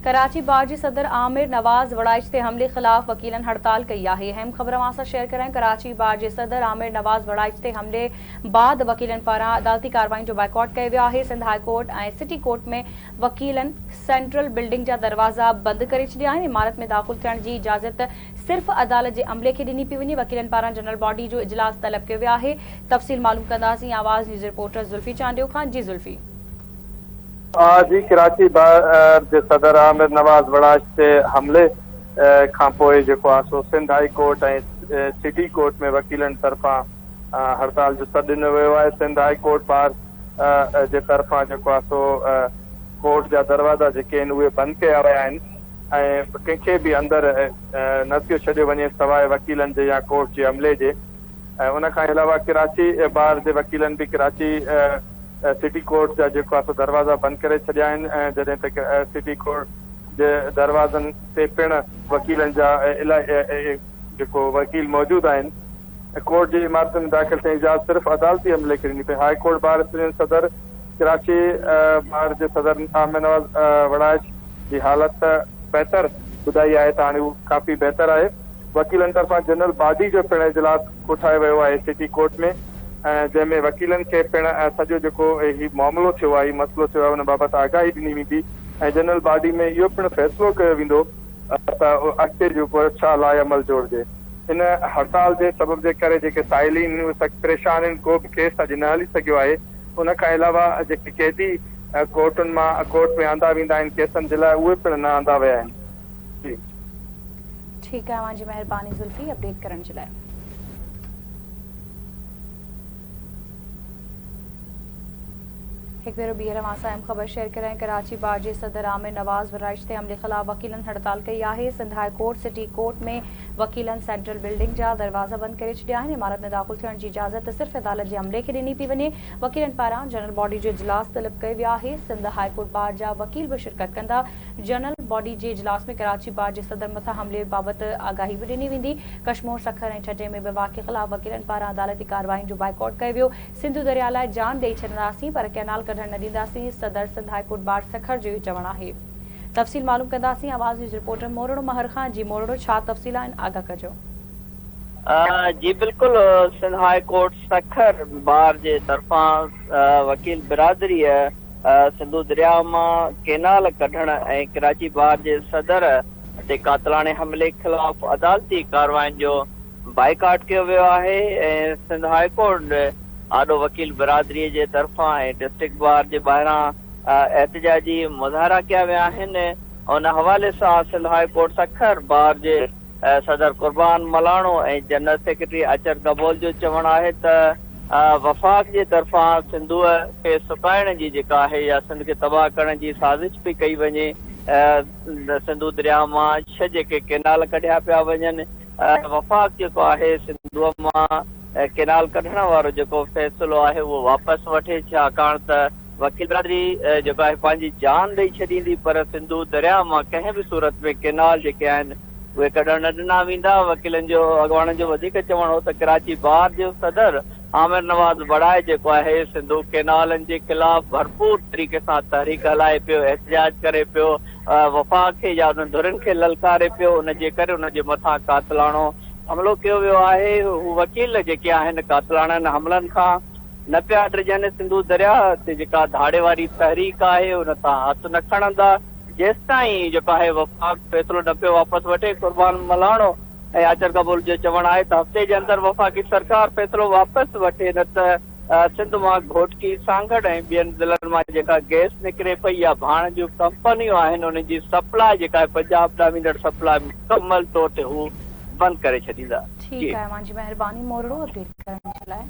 कराची बार जी सदर आमिर नवाज वड़ाइच ते हमले खिलाफ वकीलन हड़ताल कई है। अहम खबर मां शेयर करें। कराची बार जे सदर आमिर नवाज वड़ाइच ते हमले बाद वकीलन पारा अदालती कार्रवाई जो बाइकॉट किया वियो है। सिंध हाई कोर्ट और सिटी कोर्ट में वकीलन सेंट्रल बिल्डिंग जा दरवाजा बंद करे छड़िया हैं। इमारत में दाखिल थियण जी इजाजत सिर्फ अदालत के अमले के ॾिनी पई वञे। वकीलन पारा जनरल बॉडी जो इजलास तलब किया वियो है। तफ़सील मालूम कंदासीं आवाज़ न्यूज़ रिपोर्टर जुल्फी चांडियो खान। जी जुल्फी। जी कराची बार जे सदर आमिर नवाज वड़ाइच ते हमले खां पोइ जेको आहे सो सिंध हाई कोर्ट ऐं सिटी कोर्ट में वकीलन तरफ़ां हड़ताल जो सॾु ॾिनो वियो आहे। सिंध हाई कोर्ट बार जे तरफ़ां जेको आहे सो कोर्ट जा दरवाज़ा जेके आहिनि उहे बंदि कया विया आहिनि ऐं कंहिंखे बि अंदरि न पियो छॾियो वञे सवाइ वकीलनि जे या कोर्ट जे अमले जे। ऐं उन खां अलावा कराची बार जे वकीलनि बि कराची सिटी कोर्ट जा जेको आहे सो दरवाज़ा बंदि करे छॾिया आहिनि ऐं जॾहिं त सिटी कोर्ट जे दरवाज़नि ते पिणु वकीलनि जा इलाही जेको वकील मौजूदु आहिनि। कोर्ट जी इमारत में दाख़िल थियण इजाज़त सिर्फ़ु अदालती अमले खे ॾिनी पई। हाई कोर्ट बार सदर कराची बार जे सदर आमिर नवाज वड़ाइच जी हालत बहितर ॿुधाई आहे त हाणे उहो काफ़ी बहितर आहे। वकीलनि तरफ़ां जनरल बॉडी जो पिणु इजलास कोठायो वियो आहे सिटी कोर्ट में जंहिंमें वकीलनि खे पिणु सॼो जेको ही मामिलो थियो आहे, ही मसइलो थियो आहे, उन बाबति आगाही ॾिनी वेंदी ऐं जनरल बॉडी में इहो पिणु फ़ैसिलो कयो वेंदो त अॻिते जेको छा लाइअमल जोड़िजे। इन हड़ताल जे सबब जे करे जेके साइलीन परेशान आहिनि, को बि केस अॼु न हली सघियो आहे। उन खां अलावा जेके कैदी कोर्टुनि मां कोर्ट में आंदा वेंदा आहिनि केसनि जे लाइ, उहे पिणु न आंदा विया आहिनि। जी ठीक है, मुझे मेहरबानी जुल्फी अपडेट करण जे लाइ। एक बेर बीहर मासा अहम खबर शेयर करें। कराची बार जे सदर आमिर नवाज वड़ाइच ते हमले खिलाफ वकीलन हड़ताल कई है। Sindh high court city court में वकीलन सेंट्रल बिल्डिंग जा दरवाजा बंद करे छड़िया हैं। इमारत में दाखिल थियण जी इजाजत सिर्फ अदालत के अमले के ॾिनी पई वञे। वकीलन पारां जनरल बॉडी जो इजलास तलब कयो वियो है। सिंध हाई कोर्ट बार जा वकील भी शिरकत कंदा। जनरल बॉडी के इजलास में कराची बार जे सदर मथा हमले बाबत आगाही भी ॾिनी वेंदी। कश्मोर सखर ऐं ठटे में विवाह के खिलाफ वकीलन पारां अदालती कार्रवाई जो बाइकॉट कयो वियो। सिंधु दरिया लाइ जान ॾेई छॾंदासीं पर कैनाल कढण न ॾींदासीं, सदर Sindh high court bar Sukkur जो चवण है। तफ़सील मालूम कंदासीं आवाज़ न्यूज़ रिपोर्टर मोरड़ो महर खान। जी मोरड़ो, छा तफ़सील आहिनि, आगाह कजो। जी बिल्कुल, सिंध हाई कोर्ट सखर बार जे तरफां वकील बिरादरी सिंधु दरिया मां केनाल कढण ऐं कराची बार जे सदर ते कातलाने हमले खिलाफ अदालती कार्रवाइन जो बाइकाट किया वियो आहे ऐं सिंध हाई कोर्ट आॾो वकील बिरादरी जे तरफां ऐं डिस्ट्रिक्ट बार जे ॿाहिरां एहतजाजी मुज़ाहरा किया विया आहिनि। उन हवाले सां सिंध हाई कोर्ट सखर बार जे सदर कुर्बान मलाणो ऐं जनरल सेक्रेटरी अचर गबोल जो चवण आहे त वफ़ाक़ जे तरफां सिंधूअ खे सुकाइण जी जेका आहे या सिंध खे तबाह करण जी साज़िश पई कई वञे। सिंधु दरिया मां 6 जेके केनाल कढिया पिया वञनि। वफ़ाक़ जेको आहे सिंधूअ मां केनाल कढण वारो जेको फ़ैसिलो आहे उहो वापसि वठे, छाकाणि त वकील बिरादरी जेको आहे पंहिंजी जान ॾेई छॾींदी पर सिंधु दरिया मां कंहिं बि सूरत में केनाल जेके आहिनि उहे कढण न ॾिना वेंदा। वकीलनि जो अॻवाननि जो वधीक चवणु हो त कराची बार जो सदर आमिर नवाज वड़ाइच जेको आहे सिंधु केनालनि जे खिलाफ़ भरपूर तरीक़े सां तहरीक हलाए पियो, एहतजाज करे पियो, वफ़ाक़ खे या उन्हनि धुरनि खे ललकारे पियो। उनजे करे उनजे मथां कातलाणो हमलो कयो वियो आहे। हू वकील जेके आहिनि कातलाणनि हमलनि खां न पिया डिॼनि। सिंधु दरिया ते जेका धाड़े वारी तहरीक आहे उन तां हथ न खणंदा जेसिताईं जेको आहे वफ़ाक़ फ़ैसिलो न पियो वापसि वठे। कुर्बान मलाणो ऐं अचर कबूल जो चवणु आहे त हफ़्ते जे अंदरि वफ़ाक़ी सरकार फ़ैसिलो वापसि वठे, न त सिंध मां घोटकी सांगड़ ऐं ॿियनि ज़िलनि मां जेका गैस निकिरे पई या भाण जूं कंपनियूं आहिनि उन जी सप्लाई जेका आहे पंजाब ॾांहुं वेंदड़ सप्लाई मुकमल तौर ते हू बंदि करे छॾींदा। ठीक है, मुंहिंजी मेहरबानी मोरड़ो अपडेट करण जे लाइ।